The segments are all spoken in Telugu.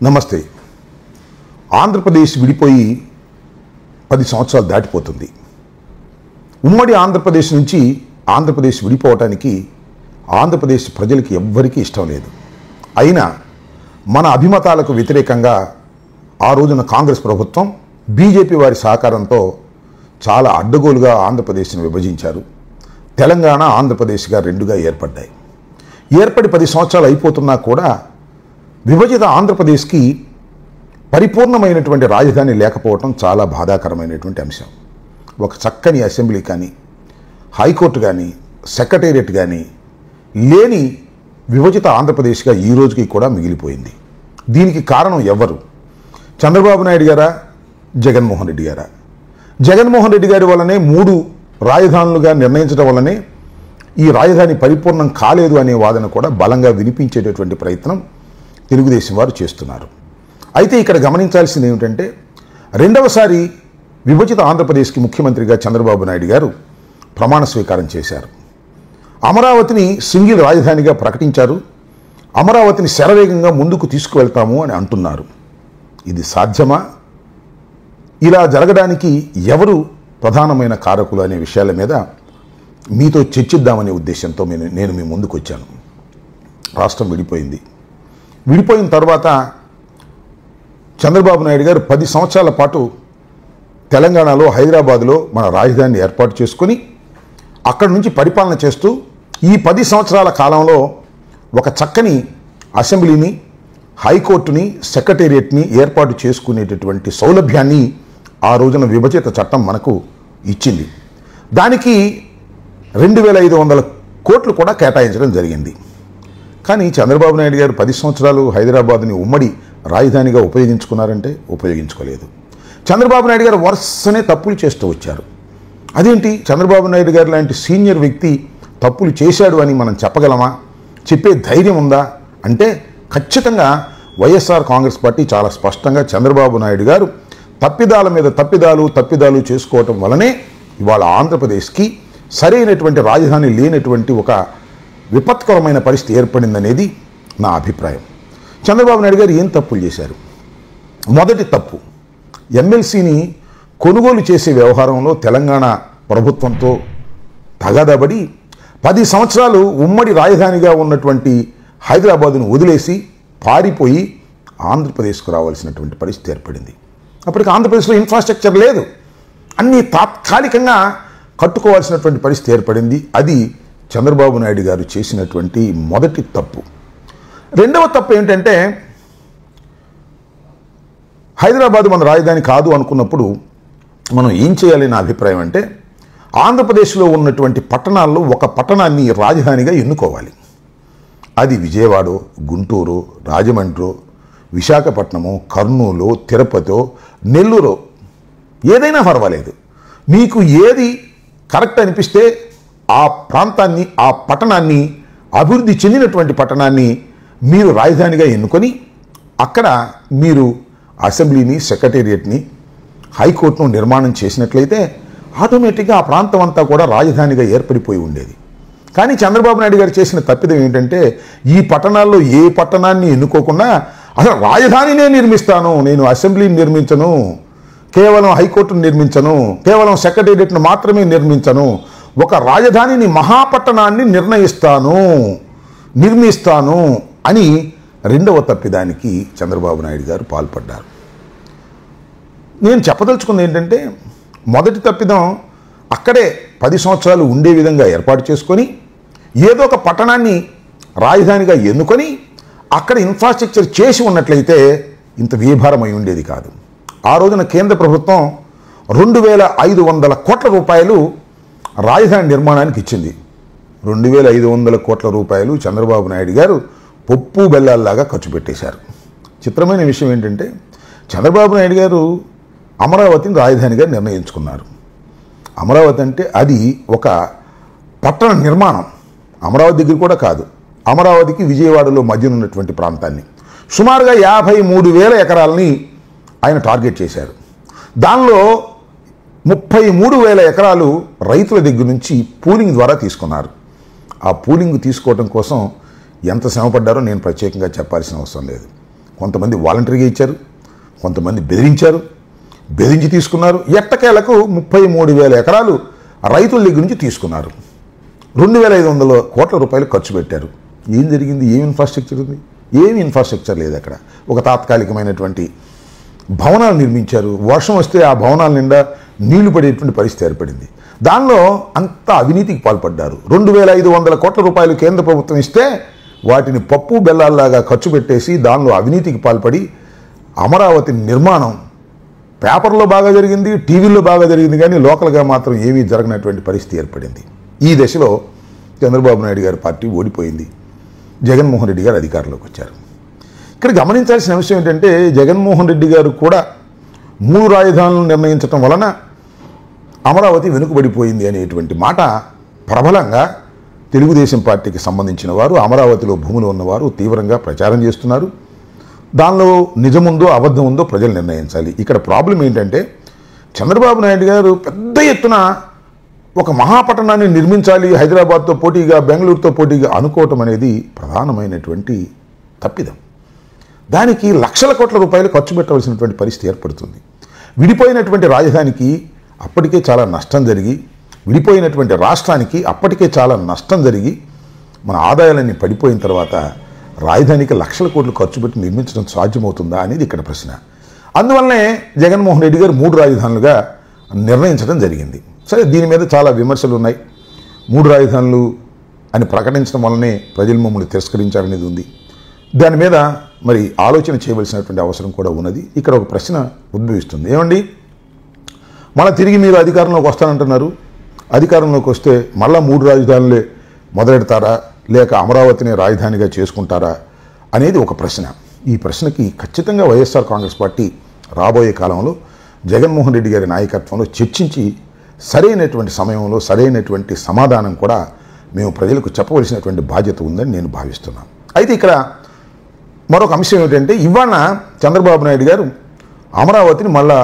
నమస్తే. ఆంధ్రప్రదేశ్ విడిపోయి 10 సంవత్సరాలు దాటిపోతుంది. ఉమ్మడి ఆంధ్రప్రదేశ్ నుంచి ఆంధ్రప్రదేశ్ విడిపోవటానికి ఆంధ్రప్రదేశ్ ప్రజలకి ఎవ్వరికీ ఇష్టం లేదు. అయినా మన అభిమతాలకు వ్యతిరేకంగా ఆ రోజున కాంగ్రెస్ ప్రభుత్వం బీజేపీ వారి సహకారంతో చాలా అడ్డగోలుగా ఆంధ్రప్రదేశ్ను విభజించారు. తెలంగాణ ఆంధ్రప్రదేశ్గా రెండుగా ఏర్పడ్డాయి. ఏర్పడి 10 సంవత్సరాలు అయిపోతున్నా కూడా విభజిత ఆంధ్రప్రదేశ్కి పరిపూర్ణమైనటువంటి రాజధాని లేకపోవటం చాలా బాధాకరమైనటువంటి అంశం. ఒక చక్కని అసెంబ్లీ కానీ, హైకోర్టు కానీ, సెక్రటేరియట్ కానీ లేని విభజిత ఆంధ్రప్రదేశ్గా ఈ రోజుకి కూడా మిగిలిపోయింది. దీనికి కారణం ఎవరు? చంద్రబాబు నాయుడు గారా, జగన్మోహన్ రెడ్డి గారా? జగన్మోహన్ రెడ్డి గారి వల్లనే 3 రాజధానులుగా నిర్ణయించడం వల్లనే ఈ రాజధాని పరిపూర్ణం కాలేదు అనే వాదన కూడా బలంగా వినిపించేటటువంటి ప్రయత్నం తెలుగుదేశం వారు చేస్తున్నారు. అయితే ఇక్కడ గమనించాల్సింది ఏమిటంటే, రెండవసారి విభజిత ఆంధ్రప్రదేశ్కి ముఖ్యమంత్రిగా చంద్రబాబు నాయుడు గారు ప్రమాణ స్వీకారం చేశారు. అమరావతిని సింగిల్ రాజధానిగా ప్రకటించారు. అమరావతిని శరవేగంగా ముందుకు తీసుకువెళ్తాము అని అంటున్నారు. ఇది సాధ్యమా? ఇలా జరగడానికి ఎవరు ప్రధానమైన కారకులు అనే విషయాల మీద మీతో చర్చిద్దామనే ఉద్దేశంతో నేను మీ ముందుకు వచ్చాను. రాష్ట్రం విడిపోయింది. విడిపోయిన తర్వాత చంద్రబాబు నాయుడు గారు 10 సంవత్సరాల పాటు తెలంగాణలో హైదరాబాదులో మన రాజధానిని ఏర్పాటు చేసుకొని అక్కడి నుంచి పరిపాలన చేస్తూ ఈ 10 సంవత్సరాల కాలంలో ఒక చక్కని అసెంబ్లీని, హైకోర్టుని, సెక్రటేరియట్ని ఏర్పాటు చేసుకునేటటువంటి సౌలభ్యాన్ని ఆ రోజున విభజిత చట్టం మనకు ఇచ్చింది. దానికి 2500 కోట్లు కూడా కేటాయించడం జరిగింది. కానీ చంద్రబాబు నాయుడు గారు 10 సంవత్సరాలు హైదరాబాద్ని ఉమ్మడి రాజధానిగా ఉపయోగించుకున్నారంటే ఉపయోగించుకోలేదు. చంద్రబాబు నాయుడు గారు వరుసనే తప్పులు చేస్తూ వచ్చారు. అదేంటి, చంద్రబాబు నాయుడు గారు లాంటి సీనియర్ వ్యక్తి తప్పులు చేశాడు అని మనం చెప్పగలమా? చెప్పే ధైర్యం ఉందా అంటే ఖచ్చితంగా వైఎస్ఆర్ కాంగ్రెస్ పార్టీ చాలా స్పష్టంగా చంద్రబాబు నాయుడు గారు తప్పిదాల మీద తప్పిదాలు చేసుకోవటం వలనే ఇవాళ ఆంధ్రప్రదేశ్కి సరైనటువంటి రాజధాని లేనటువంటి ఒక విపత్కరమైన పరిస్థితి ఏర్పడిందనేది నా అభిప్రాయం. చంద్రబాబు నాయుడు గారు ఏం తప్పులు చేశారు? మొదటి తప్పు, ఎమ్మెల్సీని కొనుగోలు చేసే వ్యవహారంలో తెలంగాణ ప్రభుత్వంతో తగాదబడి 10 సంవత్సరాలు ఉమ్మడి రాజధానిగా ఉన్నటువంటి హైదరాబాదును వదిలేసి పారిపోయి ఆంధ్రప్రదేశ్కు రావాల్సినటువంటి పరిస్థితి ఏర్పడింది. అప్పటికి ఆంధ్రప్రదేశ్లో ఇన్ఫ్రాస్ట్రక్చర్ లేదు. అన్నీ తాత్కాలికంగా కట్టుకోవాల్సినటువంటి పరిస్థితి ఏర్పడింది. అది చంద్రబాబు నాయుడు గారు చేసినటువంటి మొదటి తప్పు. రెండవ తప్పు ఏంటంటే, హైదరాబాద్ మన రాజధాని కాదు అనుకున్నప్పుడు మనం ఏం చేయాలి నా అభిప్రాయం అంటే, ఆంధ్రప్రదేశ్లో ఉన్నటువంటి పట్టణాల్లో ఒక పట్టణాన్ని రాజధానిగా ఎన్నుకోవాలి. అది విజయవాడ, గుంటూరు, రాజమండ్రి, విశాఖపట్నము, కర్నూలు, తిరుపతి, నెల్లూరు, ఏదైనా పర్వాలేదు. మీకు ఏది కరెక్ట్ అనిపిస్తే ఆ ప్రాంతాన్ని, ఆ పట్టణాన్ని, అభివృద్ధి చెందినటువంటి పట్టణాన్ని మీరు రాజధానిగా ఎన్నుకొని అక్కడ మీరు అసెంబ్లీని, సెక్రటేరియట్ని, హైకోర్టును నిర్మాణం చేసినట్లయితే ఆటోమేటిక్గా ఆ ప్రాంతం అంతా కూడా రాజధానిగా ఏర్పడిపోయి ఉండేది. కానీ చంద్రబాబు నాయుడు గారు చేసిన తప్పిదం ఏంటంటే, ఈ పట్టణాల్లో ఏ పట్టణాన్ని ఎన్నుకోకుండా అసలు రాజధానినే నిర్మిస్తాను, నేను అసెంబ్లీని నిర్మించను, కేవలం హైకోర్టును నిర్మించను, కేవలం సెక్రటేరియట్ను మాత్రమే నిర్మించను, ఒక రాజధానిని, మహాపట్టణాన్ని నిర్మిస్తాను అని రెండవ తప్పిదానికి చంద్రబాబు నాయుడు గారు పాల్పడ్డారు. నేను చెప్పదలుచుకుంది ఏంటంటే, మొదటి తప్పిదం అక్కడే 10 సంవత్సరాలు ఉండే విధంగా ఏర్పాటు చేసుకొని ఏదో ఒక పట్టణాన్ని రాజధానిగా ఎన్నుకొని అక్కడ ఇన్ఫ్రాస్ట్రక్చర్ చేసి ఉన్నట్లయితే ఇంత వ్యయభారమై ఉండేది కాదు. ఆ రోజున కేంద్ర ప్రభుత్వం 2500 కోట్ల రూపాయలు రాజధాని నిర్మాణానికి ఇచ్చింది. 2500 కోట్ల రూపాయలు చంద్రబాబు నాయుడు గారు పప్పు బెల్లాల్లాగా ఖర్చు పెట్టేశారు. చిత్రమైన విషయం ఏంటంటే, చంద్రబాబు నాయుడు గారు అమరావతిని రాజధానిగా నిర్ణయించుకున్నారు. అమరావతి అంటే అది ఒక పట్టణ నిర్మాణం. అమరావతి దగ్గర కూడా కాదు, అమరావతికి విజయవాడలో మధ్యన ఉన్నటువంటి ప్రాంతాన్ని సుమారుగా 53,000 ఎకరాలని ఆయన టార్గెట్ చేశారు. దానిలో 33,000 ఎకరాలు రైతుల దగ్గర నుంచి పూలింగ్ ద్వారా తీసుకున్నారు. ఆ పూలింగ్ తీసుకోవడం కోసం ఎంత శ్రమపడ్డారో నేను ప్రత్యేకంగా చెప్పాల్సిన అవసరం లేదు. కొంతమంది వాలంటరీగా ఇచ్చారు, కొంతమంది బెదిరించారు, బెదిరించి తీసుకున్నారు. ఎట్టకేలకు 33,000 ఎకరాలు రైతుల దగ్గర నుంచి తీసుకున్నారు. 2,500 కోట్ల రూపాయలు ఖర్చు పెట్టారు. ఏం జరిగింది? ఏం ఇన్ఫ్రాస్ట్రక్చర్ ఉంది? ఏమి ఇన్ఫ్రాస్ట్రక్చర్ లేదు. అక్కడ ఒక తాత్కాలికమైనటువంటి భవనాలు నిర్మించారు. వర్షం వస్తే ఆ భవనాల నిండా నీళ్లు పడేటువంటి పరిస్థితి ఏర్పడింది. దానిలో అంతా అవినీతికి పాల్పడ్డారు. 2,500 కోట్ల రూపాయలు కేంద్ర ప్రభుత్వం ఇస్తే వాటిని పప్పు బెల్లాల్లాగా ఖర్చు పెట్టేసి దానిలో అవినీతికి పాల్పడి అమరావతి నిర్మాణం పేపర్లో బాగా జరిగింది, టీవీల్లో బాగా జరిగింది, కానీ లోకల్గా మాత్రం ఏమీ జరగనటువంటి పరిస్థితి ఏర్పడింది. ఈ దశలో చంద్రబాబు నాయుడు గారి పార్టీ ఓడిపోయింది. జగన్మోహన్ రెడ్డి గారు అధికారంలోకి వచ్చారు. ఇక్కడ గమనించాల్సిన విషయం ఏంటంటే జగన్మోహన్ రెడ్డి గారు కూడా 3 రాజధానులను నిర్ణయించడం వలన అమరావతి వెనుకబడిపోయింది అనేటువంటి మాట ప్రబలంగా తెలుగుదేశం పార్టీకి సంబంధించిన వారు, అమరావతిలో భూములు ఉన్నవారు తీవ్రంగా ప్రచారం చేస్తున్నారు. దానిలో నిజముందో అబద్ధం ఉందో ప్రజలు నిర్ణయించాలి. ఇక్కడ ప్రాబ్లం ఏంటంటే చంద్రబాబు నాయుడు గారు పెద్ద ఎత్తున ఒక మహాపట్టణాన్ని నిర్మించాలి, హైదరాబాద్తో పోటీగా, బెంగళూరుతో పోటీగా అనుకోవటం అనేది ప్రధానమైనటువంటి తప్పిదం. దానికి లక్షల కోట్ల రూపాయలు ఖర్చు పెట్టవలసినటువంటి పరిస్థితి ఏర్పడుతుంది. విడిపోయినటువంటి రాజధానికి అప్పటికే చాలా నష్టం జరిగి, విడిపోయినటువంటి రాష్ట్రానికి అప్పటికే చాలా నష్టం జరిగి, మన ఆదాయాలన్నీ పడిపోయిన తర్వాత రాజధానికి లక్షల కోట్లు ఖర్చు పెట్టి నిర్మించడం సాధ్యమవుతుందా అనేది ఇక్కడ ప్రశ్న. అందువల్లనే జగన్మోహన్ రెడ్డి గారు 3 రాజధానులుగా నిర్ణయించడం జరిగింది. సరే, దీని మీద చాలా విమర్శలు ఉన్నాయి. 3 రాజధానులు అని ప్రకటించడం వల్లనే ప్రజలు మమ్మల్ని తిరస్కరించారనేది ఉంది. దాని మీద మరి ఆలోచన చేయవలసినటువంటి అవసరం కూడా ఉన్నది. ఇక్కడ ఒక ప్రశ్న ఉద్భవిస్తుంది. ఏమండి, మళ్ళీ తిరిగి మీరు అధికారంలోకి వస్తానంటున్నారు, అధికారంలోకి వస్తే మళ్ళా 3 రాజధానులే మొదలెడతారా లేక అమరావతిని రాజధానిగా చేసుకుంటారా అనేది ఒక ప్రశ్న. ఈ ప్రశ్నకి ఖచ్చితంగా వైఎస్ఆర్ కాంగ్రెస్ పార్టీ రాబోయే కాలంలో జగన్మోహన్ రెడ్డి గారి నాయకత్వంలో చర్చించి సరైనటువంటి సమయంలో సరైనటువంటి సమాధానం కూడా మేము ప్రజలకు చెప్పవలసినటువంటి బాధ్యత ఉందని నేను భావిస్తున్నాను. అయితే ఇక్కడ మరొక అంశం ఏమిటంటే ఇవాళ చంద్రబాబు నాయుడు గారు అమరావతిని మళ్ళా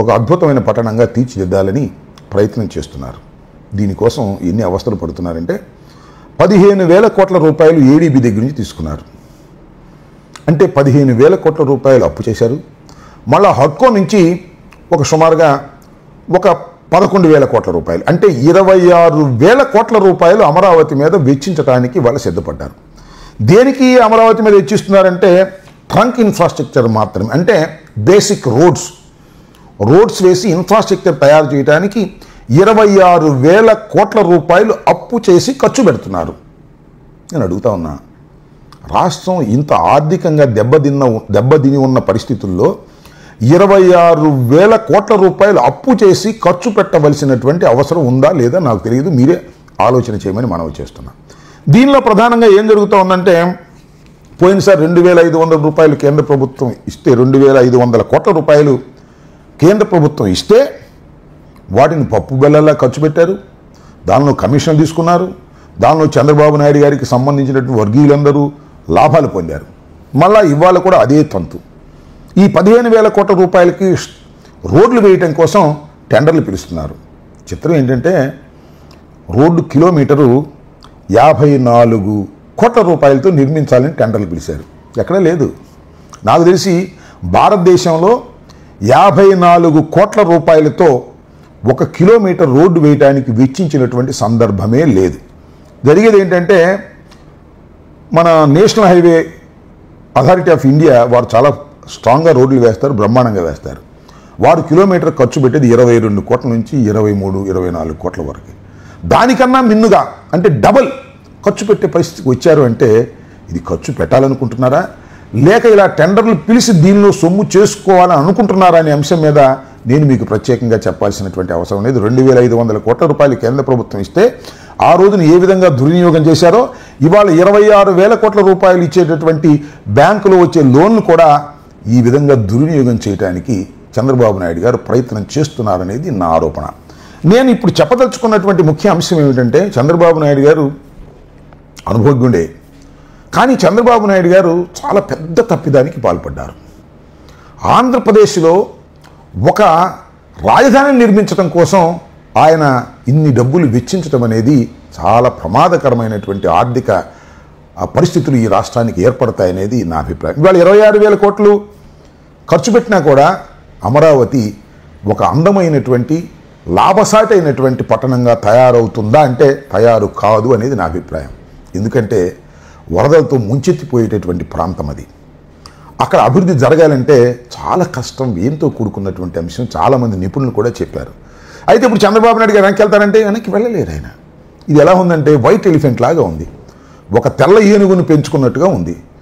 ఒక అద్భుతమైన పట్టణంగా తీర్చిదిద్దాలని ప్రయత్నం చేస్తున్నారు. దీనికోసం ఎన్ని అవస్థలు పడుతున్నారంటే 15,000 కోట్ల రూపాయలు ఏడీబీ దగ్గర నుంచి తీసుకున్నారు. అంటే 15,000 కోట్ల రూపాయలు అప్పు చేశారు. మళ్ళా హడ్కో నుంచి ఒక సుమారుగా ఒక 11,000 కోట్ల రూపాయలు, అంటే 26,000 కోట్ల రూపాయలు అమరావతి మీద వెచ్చించడానికి వాళ్ళు సిద్ధపడ్డారు. దేనికి అమరావతి మీద వెచ్చిస్తున్నారంటే ట్రంక్ ఇన్ఫ్రాస్ట్రక్చర్ మాత్రమే, అంటే బేసిక్ రోడ్స్ వేసి ఇన్ఫ్రాస్ట్రక్చర్ తయారు చేయడానికి 26,000 కోట్ల రూపాయలు అప్పు చేసి ఖర్చు పెడుతున్నారు. నేను అడుగుతా ఉన్నా, రాష్ట్రం ఇంత ఆర్థికంగా దెబ్బతిని ఉన్న పరిస్థితుల్లో 26,000 కోట్ల రూపాయలు అప్పు చేసి ఖర్చు పెట్టవలసినటువంటి అవసరం ఉందా లేదా నాకు తెలియదు. మీరే ఆలోచన చేయమని మనవి చేస్తున్నా. దీనిలో ప్రధానంగా ఏం జరుగుతూ ఉందంటే పోయినసారి 2,500 రూపాయలు కేంద్ర ప్రభుత్వం ఇస్తే 2,500 కోట్ల రూపాయలు కేంద్ర ప్రభుత్వం ఇస్తే వాటిని పప్పు బెల్లలా ఖర్చు పెట్టారు. దానిలో కమిషన్ తీసుకున్నారు. దానిలో చంద్రబాబు నాయుడు గారికి సంబంధించినటువంటి వర్గీయులందరూ లాభాలు పొందారు. మళ్ళా ఇవాళ కూడా అదే తంతు. ఈ 15,000 కోట్ల రూపాయలకి రోడ్లు వేయటం కోసం టెండర్లు పిలుస్తున్నారు. చిత్రం ఏంటంటే రోడ్డు కిలోమీటరు 54 కోట్ల రూపాయలతో నిర్మించాలని టెండర్లు పిలిచారు. ఎక్కడ లేదు. నాకు తెలిసి భారతదేశంలో 54 కోట్ల రూపాయలతో 1 కిలోమీటర్ రోడ్డు వేయడానికి వెచ్చించినటువంటి సందర్భమే లేదు. జరిగేది ఏంటంటే మన national highway authority of India వారు చాలా స్ట్రాంగ్గా రోడ్లు వేస్తారు, బ్రహ్మాండంగా వేస్తారు. వారు కిలోమీటర్ ఖర్చు పెట్టేది 22 కోట్ల నుంచి 23-24 కోట్ల వరకు. దానికన్నా మిన్నుగా అంటే డబల్ ఖర్చు పెట్టే పరిస్థితికి వచ్చారు. అంటే ఇది ఖర్చు పెట్టాలనుకుంటున్నారా లేక ఇలా టెండర్లు పిలిచి దీనిలో సొమ్ము చేసుకోవాలని అనుకుంటున్నారా అనే అంశం మీద నేను మీకు ప్రత్యేకంగా చెప్పాల్సినటువంటి అవసరం లేదు. 2,500 కోట్ల రూపాయలు కేంద్ర ప్రభుత్వం ఇస్తే ఆ రోజున ఏ విధంగా దుర్వినియోగం చేశారో ఇవాళ 26,000 కోట్ల రూపాయలు ఇచ్చేటటువంటి బ్యాంకులో వచ్చే లోన్లు కూడా ఈ విధంగా దుర్వినియోగం చేయడానికి చంద్రబాబు నాయుడు గారు ప్రయత్నం చేస్తున్నారనేది నా ఆరోపణ. నేను ఇప్పుడు చెప్పదలుచుకున్నటువంటి ముఖ్య అంశం ఏమిటంటే చంద్రబాబు నాయుడు గారు అనుభవజ్ఞుడే, కానీ చంద్రబాబు నాయుడు గారు చాలా పెద్ద తప్పిదానికి పాల్పడ్డారు. ఆంధ్రప్రదేశ్లో ఒక రాజధానిని నిర్మించడం కోసం ఆయన ఇన్ని డబ్బులు వెచ్చించడం అనేది చాలా ప్రమాదకరమైనటువంటి ఆర్థిక పరిస్థితులు ఈ రాష్ట్రానికి ఏర్పడతాయనేది నా అభిప్రాయం. ఇవాళ 26,000 కోట్లు ఖర్చు పెట్టినా కూడా అమరావతి ఒక అందమైనటువంటి లాభసాటి అయినటువంటి పట్టణంగా తయారవుతుందా అంటే తయారు కాదు అనేది నా అభిప్రాయం. ఎందుకంటే వరదలతో ముంచెత్తిపోయేటటువంటి ప్రాంతం అది. అక్కడ అభివృద్ధి జరగాలంటే చాలా కష్టం, ఏంతో కూడుకున్నటువంటి అంశం చాలామంది నిపుణులు కూడా చెప్పారు. అయితే ఇప్పుడు చంద్రబాబు నాయుడు గారు వెనక్కి వెళ్తారంటే వెనక్కి వెళ్ళలేరు ఆయన. ఇది ఎలా ఉందంటే వైట్ ఎలిఫెంట్ లాగా ఉంది, ఒక తెల్ల ఏనుగును పెంచుకున్నట్టుగా ఉంది.